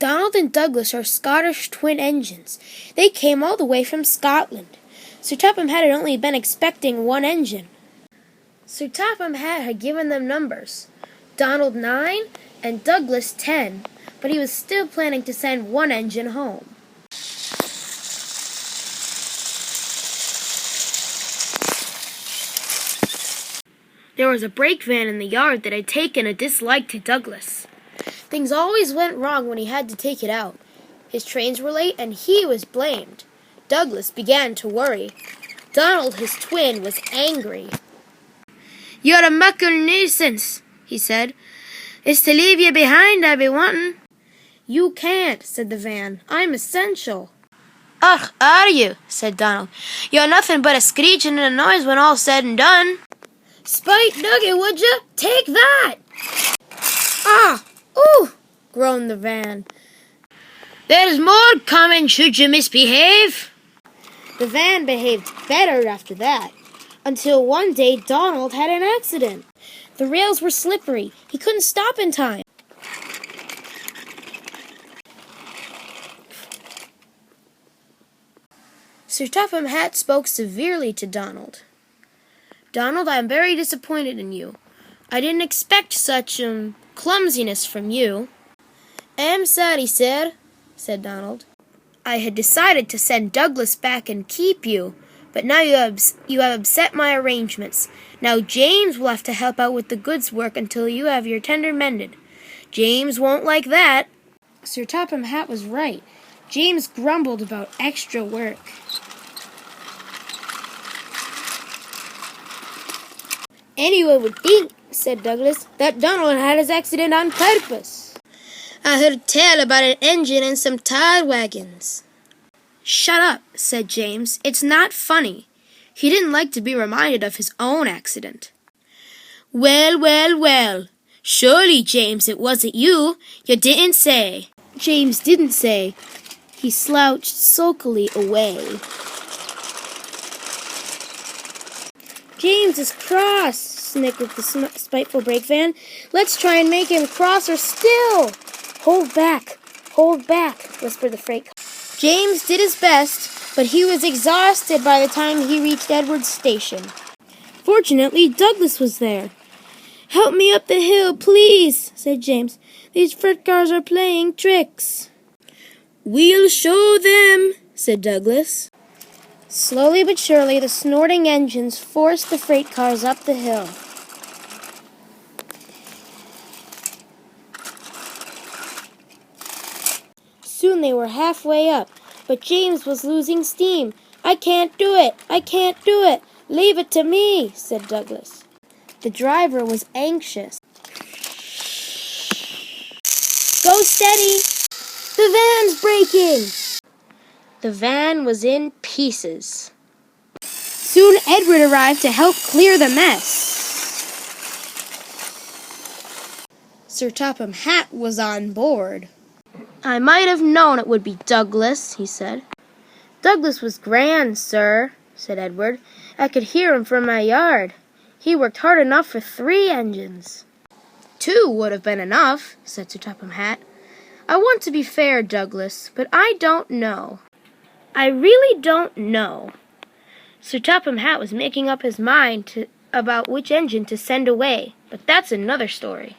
Donald and Douglas are Scottish twin engines. They came all the way from Scotland. Sir Topham Hatt had only been expecting one engine. Sir Topham Hatt had given them numbers, Donald 9 and Douglas 10, but he was still planning to send one engine home. There was a brake van in the yard that had taken a dislike to Douglas. Things always went wrong when he had to take it out. His trains were late and he was blamed. Douglas began to worry. Donald, his twin, was angry. "You're a muckle nuisance," he said. "It's to leave you behind I be wanting." "You can't," said the van. "I'm essential." "Ugh, are you?" said Donald. "You're nothing but a screeching and a noise when all's said and done." "Spite nugget, would you? Take that!" "Ah! Ooh!" groaned the van. "There's more coming should you misbehave." The van behaved better after that, until one day Donald had an accident. The rails were slippery. He couldn't stop in time. Sir Topham Hatt spoke severely to Donald. "Donald, I am very disappointed in you. I didn't expect such, clumsiness from you." "I'm sorry, sir," said Donald. "I had decided to send Douglas back and keep you, but now you have upset my arrangements. Now James will have to help out with the goods work until you have your tender mended. James won't like that." Sir Topham Hatt was right. James grumbled about extra work. "Anyone would think," said Douglas, "that Donald had his accident on purpose. I heard tell about an engine and some tar wagons." "Shut up," said James. "It's not funny." He didn't like to be reminded of his own accident. Well, well, well. Surely, James, it wasn't you. You didn't say." James didn't say. He slouched sulkily away. "James is cross," snickered the spiteful brake van. "Let's try and make him crosser still." Hold back," whispered the freight car. James did his best, but he was exhausted by the time he reached Edward's station. Fortunately, Douglas was there. "Help me up the hill, please," said James. "These freight cars are playing tricks." "We'll show them," said Douglas. Slowly but surely, the snorting engines forced the freight cars up the hill. Soon they were halfway up, but James was losing steam. "I can't do it! I can't do it! Leave it to me," said Douglas. The driver was anxious. "Go steady! The van's breaking!" The van was in pieces. Soon Edward arrived to help clear the mess. Sir Topham Hatt was on board. "I might have known it would be Douglas," he said. "Douglas was grand, sir," said Edward. "I could hear him from my yard. He worked hard enough for 3 engines. 2 would have been enough," said Sir Topham Hatt. "I want to be fair, Douglas, but I don't know. I really don't know." Sir Topham Hatt was making up his mind about which engine to send away, but that's another story.